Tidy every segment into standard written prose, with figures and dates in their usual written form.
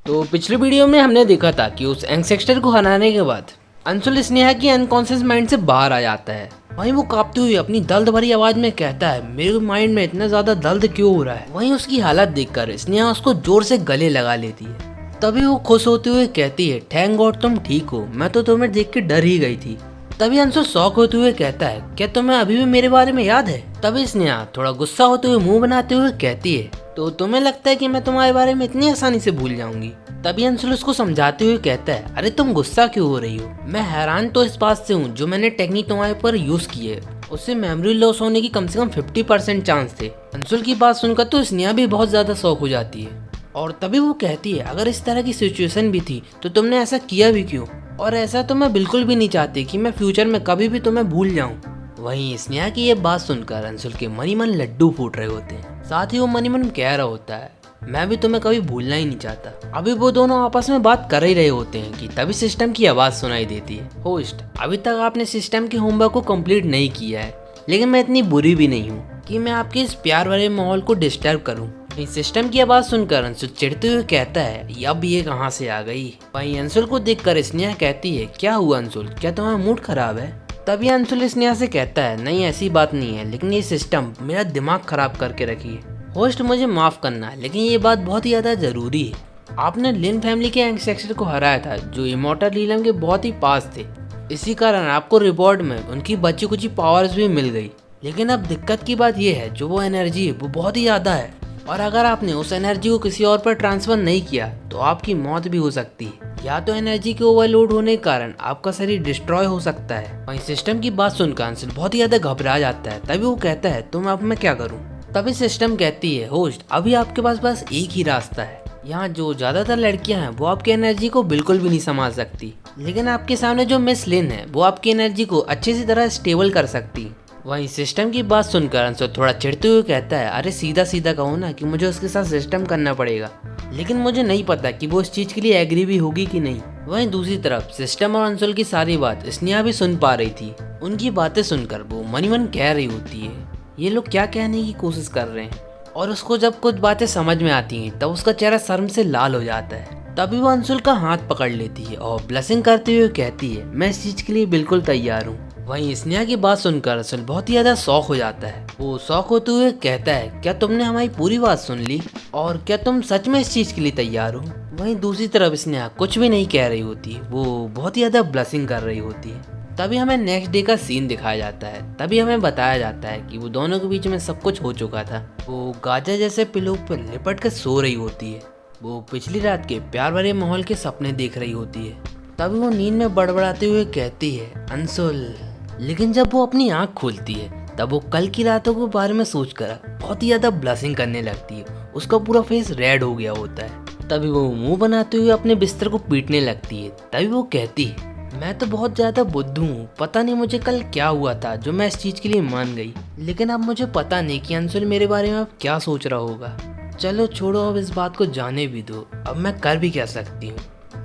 तो पिछले वीडियो में हमने देखा था कि उस एंसेस्टर को हराने के बाद अंशुल स्नेहा की अनकॉन्शियस माइंड से बाहर आ जाता है। वहीं वो कांपते हुए अपनी दर्द भरी आवाज में कहता है, मेरे माइंड में इतना ज्यादा दर्द क्यों हो रहा है। वहीं उसकी हालत देखकर स्नेहा उसको जोर से गले लगा लेती है। तभी वो खुश होते हुए कहती है, थैंक गॉड तुम ठीक हो, मैं तो तुम्हें देख के डर ही गई थी। तभी अंशुल शॉक होते हुए कहता है, क्या तुम्हें अभी भी मेरे बारे में याद है। तभी स्नेहा थोड़ा गुस्सा होते हुए मुंह बनाते हुए कहती है, तो तुम्हें लगता है कि मैं तुम्हारे बारे में इतनी आसानी से भूल जाऊंगी। तभी अंशुल उसको समझाते हुए कहता है, अरे तुम गुस्सा क्यों हो रही हो, मैं हैरान तो इस बात से हूँ जो मैंने टेक्निक तुम्हारे पर यूज की है उससे मेमोरी लॉस होने की कम से कम 50% चांस थे। अंशुल की बात सुनकर तो स्नेहा भी बहुत ज्यादा शॉक हो जाती है और तभी वो कहती है, अगर इस तरह की सिचुएशन भी थी तो तुमने ऐसा किया भी क्यों, और ऐसा तो मैं बिल्कुल भी नहीं चाहती कि मैं फ्यूचर में कभी भी तुम्हें भूल जाऊं। वहीं स्नेहा की ये बात सुनकर अंशुल के मन ही मन लड्डू फूट रहे होते हैं। साथ ही वो मन ही मन कह रहा होता है, मैं भी तुम्हें कभी भूलना ही नहीं चाहता। अभी वो दोनों आपस में बात कर ही रहे होते हैं कि तभी सिस्टम की आवाज सुनाई देती है, होस्ट अभी तक आपने सिस्टम के होमवर्क को कंप्लीट नहीं किया है, लेकिन मैं इतनी बुरी भी नहीं हूँ कि मैं आपके इस प्यार भरे माहौल को डिस्टर्ब करूँ। इस सिस्टम की आवाज सुनकर अंशुल चिढ़ते हुए कहता है, अब ये कहाँ से आ गई। वहीं अंशुल को देखकर स्नेहा कहती है, क्या हुआ अंशुल, क्या तुम्हारा मूड खराब है। तभी अंशुल स्नेहा से कहता है, नहीं ऐसी बात नहीं है, लेकिन ये सिस्टम मेरा दिमाग खराब करके रखी है। होस्ट मुझे माफ करना, लेकिन ये बात बहुत ही ज्यादा जरूरी है। आपने लिन फैमिली के एंसेस्टर को हराया था जो इमॉर्टल रीलम के बहुत ही पास थे, इसी कारण आपको रिवॉर्ड में उनकी बची कुची पावर्स भी मिल गई। लेकिन अब दिक्कत की बात यह है, जो वो एनर्जी है वो बहुत ही ज्यादा है, और अगर आपने उस एनर्जी को किसी और पर ट्रांसफर नहीं किया तो आपकी मौत भी हो सकती है, या तो एनर्जी के ओवरलोड होने के कारण आपका शरीर डिस्ट्रॉय हो सकता है। वहीं सिस्टम की बात सुनकर अंशुल बहुत ही ज्यादा घबरा जाता है। तभी वो कहता है, तुम अब मैं क्या करूँ। तभी सिस्टम कहती है, होस्ट अभी आपके पास बस एक ही रास्ता है। यहाँ जो ज्यादातर लड़कियां हैं वो आपकी एनर्जी को बिल्कुल भी नहीं संभाल सकती, लेकिन आपके सामने जो मिस लिन है वो आपकी एनर्जी को अच्छी सी तरह स्टेबल कर सकती। वहीं सिस्टम की बात सुनकर अंशुल थोड़ा चिढ़ते हुए कहता है, अरे सीधा सीधा कहो ना कि मुझे उसके साथ सिस्टम करना पड़ेगा, लेकिन मुझे नहीं पता कि वो इस चीज के लिए एग्री भी होगी कि नहीं। वहीं दूसरी तरफ सिस्टम और अंशुल की सारी बात स्नेहा भी सुन पा रही थी। उनकी बातें सुनकर वो मन ही मन कह रही होती है, ये लोग क्या कहने की कोशिश कर रहे हैं। और उसको जब कुछ बातें समझ में आती हैं तब उसका चेहरा शर्म से लाल हो जाता है। तभी वो अंशुल का हाथ पकड़ लेती है और ब्लेसिंग करते हुए कहती है, मैं इस चीज के लिए बिल्कुल तैयार हूँ। वहीं स्नेहा की बात सुनकर अंशुल बहुत ही ज्यादा शौक हो जाता है। वो शौक होते हुए कहता है, क्या तुमने हमारी पूरी बात सुन ली, और क्या तुम सच में इस चीज के लिए तैयार हो। वहीं दूसरी तरफ स्नेहा कुछ भी नहीं कह रही होती, वो बहुत ही ज्यादा ब्लेसिंग कर रही होती है। तभी हमें नेक्स्ट डे का सीन दिखाया जाता है। तभी हमें बताया जाता है कि वो दोनों के बीच में सब कुछ हो चुका था। वो गाजर जैसे पिलो पर लिपट कर सो रही होती है। वो पिछली रात के प्यार भरे माहौल के सपने देख रही होती है। तभी वो नींद में बड़बड़ाते हुए कहती है, अंशुल। लेकिन जब वो अपनी आंख खोलती है तब वो कल की रातों के बारे में सोचकर बहुत ही ज्यादा ब्लशिंग करने लगती है। उसका पूरा फेस रेड हो गया होता है। तभी वो मुंह बनाते हुए अपने बिस्तर को पीटने लगती है। तभी वो कहती है, मैं तो बहुत ज्यादा बुद्धू हूँ, पता नहीं मुझे कल क्या हुआ था जो मैं इस चीज के लिए मान गई, लेकिन अब मुझे पता नहीं कि अंशुल मेरे बारे में अब क्या सोच रहा होगा। चलो छोड़ो, अब इस बात को जाने भी दो, अब मैं कर भी क्या सकती हूँ।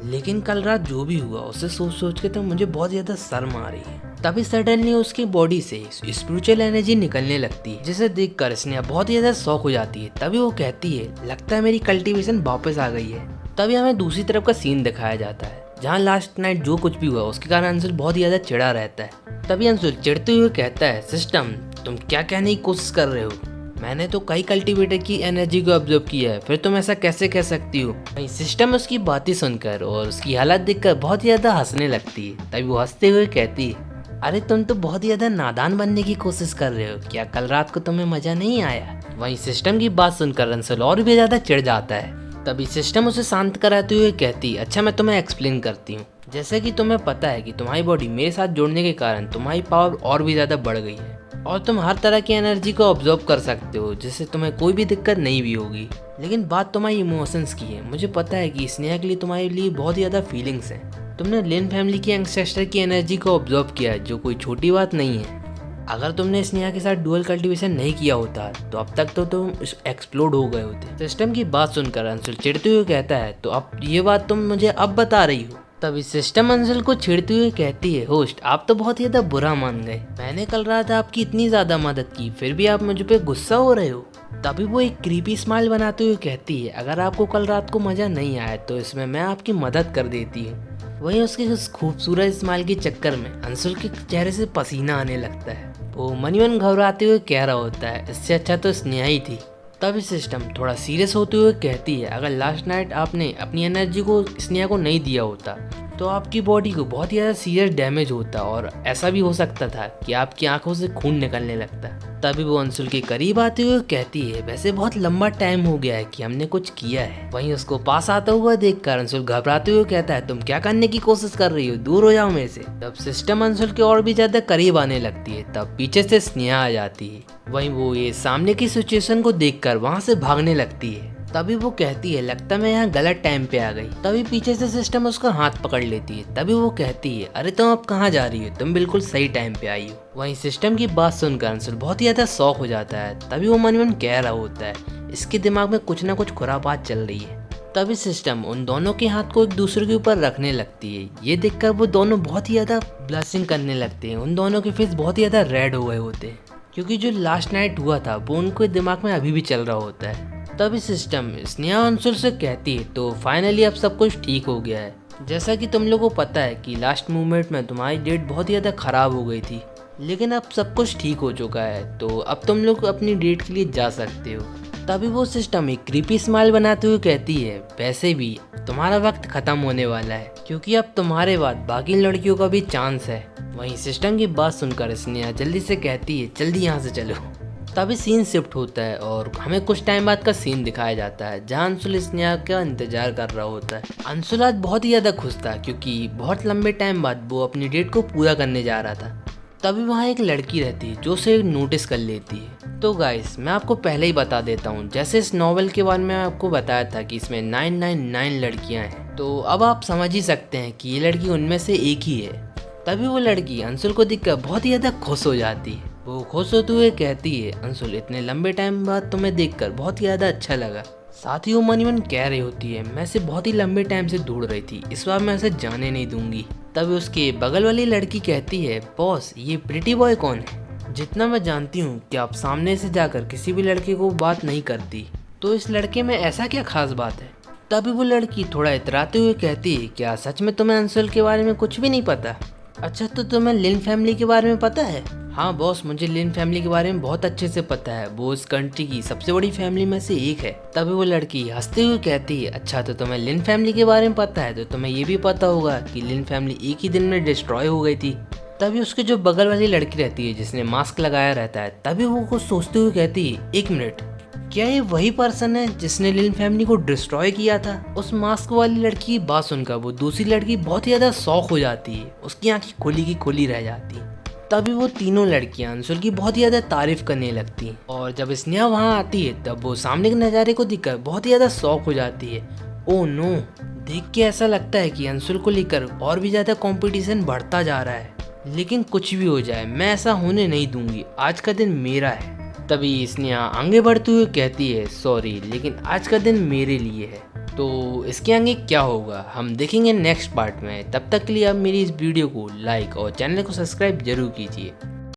लेकिन कल रात जो भी हुआ उसे सोच सोच के तो मुझे बहुत ज्यादा शर्म आ रही है। तभी सडनली उसकी बॉडी से स्पिरिचुअल एनर्जी निकलने लगती है, जिसे देखकर स्नेहा बहुत ही ज्यादा शॉक हो जाती है। तभी वो कहती है, लगता है मेरी कल्टीवेशन वापस आ गई है। तभी हमें दूसरी तरफ का सीन दिखाया जाता है, जहाँ लास्ट नाइट जो कुछ भी हुआ उसके कारण अंशुल बहुत ही ज्यादा चिढ़ा रहता है। तभी अंशुल चिढ़ते हुए कहता है, सिस्टम तुम क्या कहने की कोशिश कर रहे हो, मैंने तो कई कल्टीवेटर की एनर्जी को ऑब्जर्व किया है, फिर तुम ऐसा कैसे कह सकती हो। वहीं सिस्टम उसकी बातें सुनकर और उसकी हालत देखकर बहुत ही ज्यादा हंसने लगती है। तभी वो हंसते हुए कहती है, अरे तुम तो बहुत ही ज्यादा नादान बनने की कोशिश कर रहे हो, क्या कल रात को तुम्हें मजा नहीं आया। वहीं सिस्टम की बात सुनकर अंशुल और भी ज्यादा चिढ़ जाता है। तभी सिस्टम उसे शांत कराते हुए कहती, अच्छा मैं तुम्हें एक्सप्लेन करती हूँ। जैसे कि तुम्हें पता है कि तुम्हारी बॉडी मेरे साथ जुड़ने के कारण तुम्हारी पावर और भी ज्यादा बढ़ गई है, और तुम हर तरह की एनर्जी को ऑब्जर्व कर सकते हो, जिससे तुम्हें कोई भी दिक्कत नहीं भी होगी। लेकिन बात तुम्हारी इमोशंस की है। मुझे पता है कि स्नेहा के लिए तुम्हारे लिए बहुत ही ज्यादा फीलिंग्स हैं। तुमने लिन फैमिली की एंसेस्टर की एनर्जी को ऑब्जर्व किया है, जो कोई छोटी बात नहीं है। अगर तुमने स्नेहा के साथ डुअल कल्टीवेशन नहीं किया होता तो अब तक तो तुम एक्सप्लोड हो गए होते। सिस्टम की बात सुनकर अंशुल चिढ़ते हुए कहता है, तो अब ये बात तुम मुझे अब बता रही हो। तभी सिस्टम अंशुल को छेड़ते हुए कहती है, होस्ट आप तो बहुत ही ज्यादा बुरा मान गए। मैंने कल रात आपकी इतनी ज्यादा मदद की, फिर भी आप मुझ पे गुस्सा हो रहे हो। तभी वो एक क्रीपी स्माइल बनाते हुए कहती है, अगर आपको कल रात को मजा नहीं आया तो इसमें मैं आपकी मदद कर देती हूँ। वहीं उसके उस खूबसूरत स्माइल के चक्कर में अंशुल के चेहरे से पसीना आने लगता है। वो मन ही मन घबराते हुए कह रहा होता है, इससे अच्छा तो स्नेहा ही थी। तभी सिस्टम थोड़ा सीरियस होते हुए कहती है, अगर लास्ट नाइट आपने अपनी एनर्जी को स्नेहा को नहीं दिया होता तो आपकी बॉडी को बहुत ही ज़्यादा सीरियस डैमेज होता और ऐसा भी हो सकता था कि आपकी आंखों से खून निकलने लगता। तभी वो अंशुल के करीब आते हुए कहती है, वैसे बहुत लंबा टाइम हो गया है कि हमने कुछ किया है। वहीं उसको पास आता हुआ देखकर अंशुल घबराते हुए कहता है, तुम क्या करने की कोशिश कर रही हो, दूर हो जाओ मेरे से। तब सिस्टम अंशुल के और भी ज्यादा करीब आने लगती है। तब पीछे से स्नेहा आ जाती है। वहीं वो ये सामने की सिचुएशन को देखकर वहां से भागने लगती है। तभी वो कहती है, लगता मैं यहाँ गलत टाइम पे आ गई। तभी पीछे से सिस्टम उसका हाथ पकड़ लेती है। तभी वो कहती है, अरे तुम अब कहाँ जा रही हो, तुम बिल्कुल सही टाइम पे आई हो। वहीं सिस्टम की बात सुनकर अंशुल बहुत ही ज्यादा शॉक हो जाता है। तभी वो मन मन कह रहा होता है, इसके दिमाग में कुछ ना कुछ खुरापात चल रही है। तभी सिस्टम उन दोनों के हाथ को एक दूसरे के ऊपर रखने लगती है। ये देखकर वो दोनों बहुत ही ज्यादा ब्लशिंग करने लगते हैं। उन दोनों के फेस बहुत ही ज्यादा रेड हो गए होते हैं, क्योंकि जो लास्ट नाइट हुआ था वो उनके दिमाग में अभी भी चल रहा होता है। तभी सिस्टम स्नेहा अंशुल से कहती है, तो फाइनली अब सब कुछ ठीक हो गया है। जैसा कि तुम लोगों को पता है कि लास्ट मूवमेंट में तुम्हारी डेट बहुत ही ज़्यादा ख़राब हो गई थी, लेकिन अब सब कुछ ठीक हो चुका है, तो अब तुम लोग अपनी डेट के लिए जा सकते हो। तभी वो सिस्टम एक क्रीपी स्माइल बनाते हुए कहती है, वैसे भी तुम्हारा वक्त ख़त्म होने वाला है, क्योंकि अब तुम्हारे बाद बाकी लड़कियों का भी चांस है। वहीं सिस्टम की बात सुनकर स्नेहा जल्दी से कहती है, जल्दी यहाँ से चलो। तभी सीन शिफ्ट होता है और हमें कुछ टाइम बाद का सीन दिखाया जाता है, जहाँ अंशुल स्नेहा का इंतजार कर रहा होता है। अंशुल आज बहुत ही ज़्यादा खुश था, क्योंकि बहुत लंबे टाइम बाद वो अपनी डेट को पूरा करने जा रहा था। तभी वहाँ एक लड़की रहती है जो उसे नोटिस कर लेती है। तो गाइस, मैं आपको पहले ही बता देता हूँ, जैसे इस नॉवेल के बारे में आपको बताया था कि इसमें 999 लड़कियाँ हैं, तो अब आप समझ ही सकते हैं कि ये लड़की उनमें से एक ही है। तभी वो लड़की अंशुल को देखकर बहुत ही ज़्यादा खुश हो जाती है। वो खुश होते हुए कहती है, अंशुल इतने लंबे टाइम बाद तुम्हें देखकर बहुत ही ज़्यादा अच्छा लगा। साथ ही वो मन ही मन कह रही होती है, मैं इसे बहुत ही लंबे टाइम से ढूंढ रही थी, इस बार मैं इसे जाने नहीं दूंगी। तभी उसके बगल वाली लड़की कहती है, बॉस ये प्रिटी बॉय कौन है? जितना मैं जानती हूँ कि आप सामने से जाकर किसी भी लड़के को बात नहीं करती, तो इस लड़के में ऐसा क्या खास बात है? तभी वो लड़की थोड़ा इतराते हुए कहती है, क्या सच में तुम्हें अंशुल के बारे में कुछ भी नहीं पता? अच्छा, तो तुम्हें लिन फैमिली के बारे में पता है? हाँ बॉस, मुझे लिन फैमिली के बारे में बहुत अच्छे से पता है, वो इस कंट्री की सबसे बड़ी फैमिली में से एक है। तभी वो लड़की हंसते हुए कहती है, अच्छा तो तुम्हें लिन फैमिली के बारे में पता है, तो तुम्हें ये भी पता होगा कि लिन फैमिली एक ही दिन में डिस्ट्रॉय हो गई थी। तभी उसके जो बगल वाली लड़की रहती है जिसने मास्क लगाया रहता है, तभी वो कुछ सोचते हुए कहती है, एक मिनट, क्या ये वही पर्सन है जिसने लिन फैमिली को डिस्ट्रॉय किया था? उस मास्क वाली लड़की की बात सुनकर वो दूसरी लड़की बहुत ही ज्यादा शॉक हो जाती है, उसकी आंखें खुली की खुली रह जाती है। तभी वो तीनों लड़कियां अंशुल की बहुत ही ज्यादा तारीफ करने लगती हैं, और जब स्नेहा वहां आती है तब वो सामने के नज़ारे को देखकर बहुत ही ज्यादा शॉक हो जाती है। ओह नो, देख के ऐसा लगता है कि अंशुल को लेकर और भी ज्यादा कंपटीशन बढ़ता जा रहा है, लेकिन कुछ भी हो जाए मैं ऐसा होने नहीं दूंगी, आज का दिन मेरा है। तभी स्नेहा आगे बढ़ते हुए कहती है, सॉरी लेकिन आज का दिन मेरे लिए है। तो इसके आगे क्या होगा हम देखेंगे नेक्स्ट पार्ट में। तब तक के लिए आप मेरी इस वीडियो को लाइक और चैनल को सब्सक्राइब जरूर कीजिए।